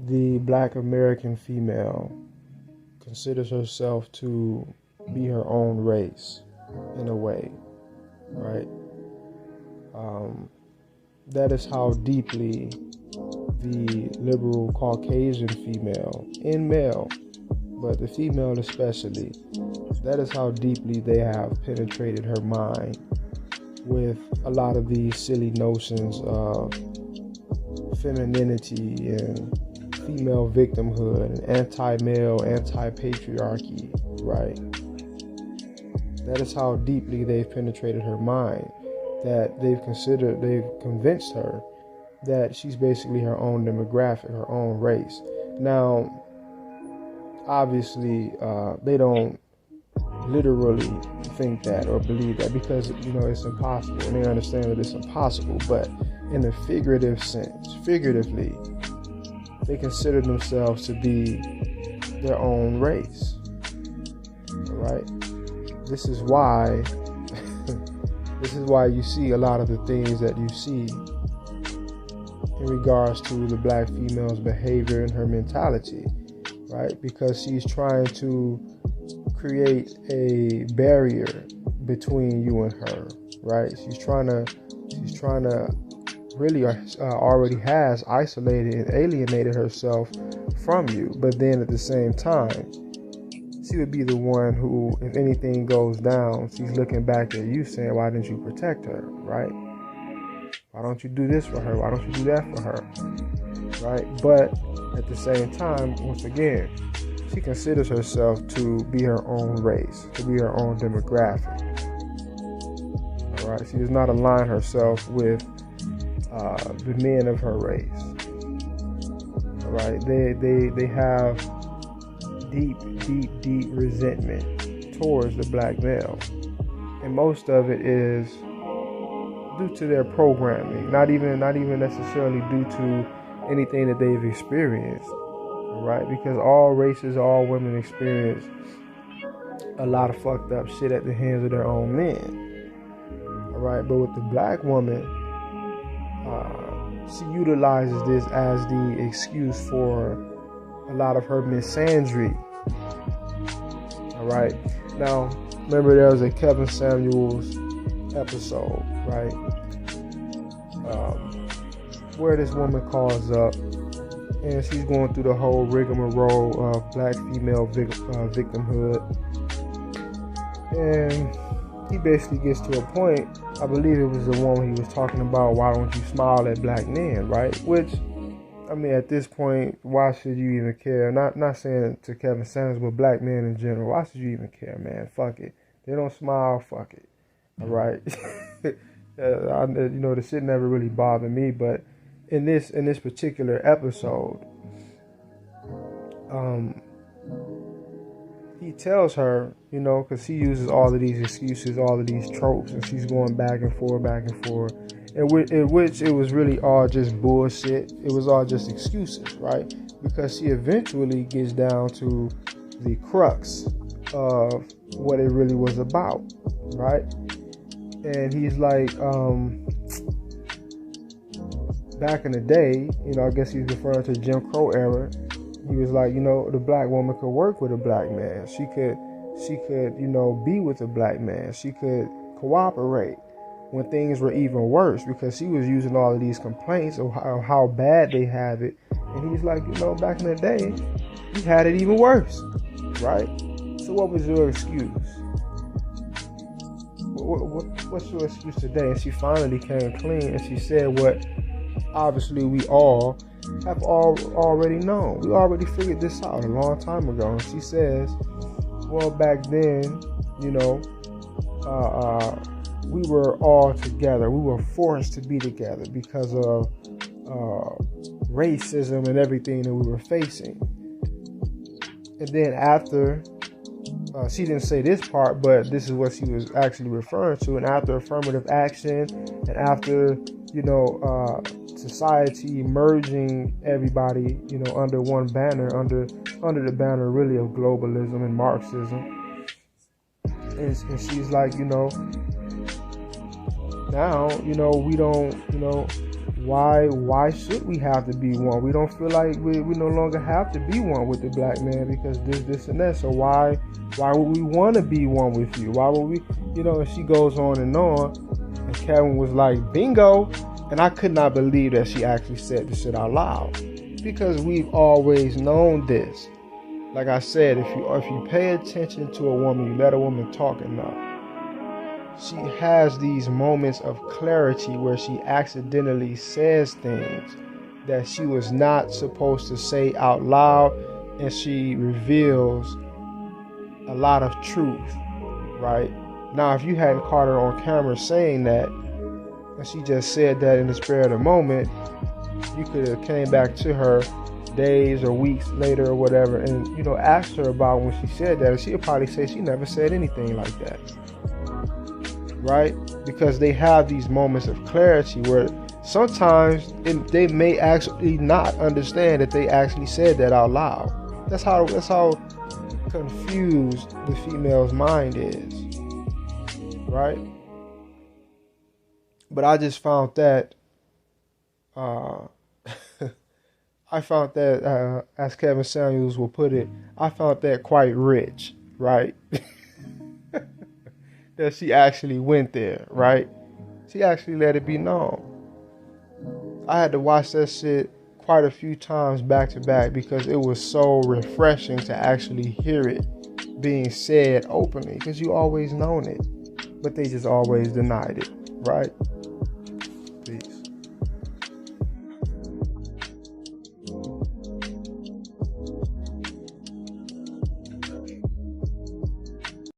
the Black American female considers herself to be her own race in a way, right? That is how deeply the liberal Caucasian female and male, but the female especially, that is how deeply they have penetrated her mind with a lot of these silly notions of femininity and female victimhood and anti-male, anti-patriarchy, right? That is how deeply they've penetrated her mind, that they've convinced her that she's basically her own demographic, her own race. Now, obviously, they don't literally think that or believe that, because it's impossible, and they understand that it's impossible. But in a figurative sense, figuratively, they consider themselves to be their own race. All right. This is why you see a lot of the things that you see in regards to the Black female's behavior and her mentality, right? Because she's trying to create a barrier between you and her, right? She's trying to really already has isolated and alienated herself from you. But then at the same time, she would be the one who, if anything goes down, she's looking back at you saying, why didn't you protect her, right? Why don't you do this for her? Why don't you do that for her, right? But at the same time, once again, she considers herself to be her own race, to be her own demographic. All right, she does not align herself with the men of her race. All right, they have deep resentment towards the Black male, and most of it is due to their programming, not even necessarily due to anything that they've experienced. Right? Because all races, all women experience a lot of fucked up shit at the hands of their own men. All right? But with the Black woman, she utilizes this as the excuse for a lot of her misandry. All right? Now, remember there was a Kevin Samuels episode, right? Where this woman calls up, and she's going through the whole rigmarole of Black female victimhood. And he basically gets to a point, I believe it was the one where he was talking about, why don't you smile at Black men, right? Which, I mean, at this point, why should you even care? Not saying to Kevin Samuels, but Black men in general, why should you even care, man? Fuck it. They don't smile, fuck it. All right? The shit never really bothered me, but in this particular episode, he tells her, because he uses all of these excuses, all of these tropes, and she's going back and forth, in which it was really all just bullshit. It was all just excuses, right? Because she eventually gets down to the crux of what it really was about, right? And he's like, back in the day, I guess he's referring to Jim Crow era. He was like, the Black woman could work with a Black man. She could, be with a Black man. She could cooperate when things were even worse, because she was using all of these complaints of how bad they have it. And he's like, back in the day, you had it even worse, right? So what was your excuse? What's your excuse today? And she finally came clean, and she said what obviously we all have already known. We already figured this out a long time ago. And she says, well, back then, we were all together. We were forced to be together because of racism and everything that we were facing. And then after, she didn't say this part, but this is what she was actually referring to. And after affirmative action, and after, society merging everybody, under one banner, under the banner really of globalism and Marxism. And she's like, now, we don't, why should we have to be one? We don't feel like we no longer have to be one with the black man because this and that. So why would we want to be one with you? Why would we, and she goes on, and Kevin was like, bingo. And I could not believe that she actually said this shit out loud, because we've always known this. Like I said, if you pay attention to a woman, you let a woman talk enough, she has these moments of clarity where she accidentally says things that she was not supposed to say out loud, and she reveals a lot of truth, right? Now, if you hadn't caught her on camera saying that, and she just said that in the spur of the moment, you could have came back to her days or weeks later or whatever, and asked her about when she said that, and she'll probably say she never said anything like that, right? Because they have these moments of clarity where sometimes they may actually not understand that they actually said that out loud. That's how confused the female's mind is, right? But I just found that, as Kevin Samuels will put it, I found that quite rich, right? That she actually went there, right? She actually let it be known. I had to watch that shit quite a few times back to back because it was so refreshing to actually hear it being said openly, because you always known it, but they just always denied it, right?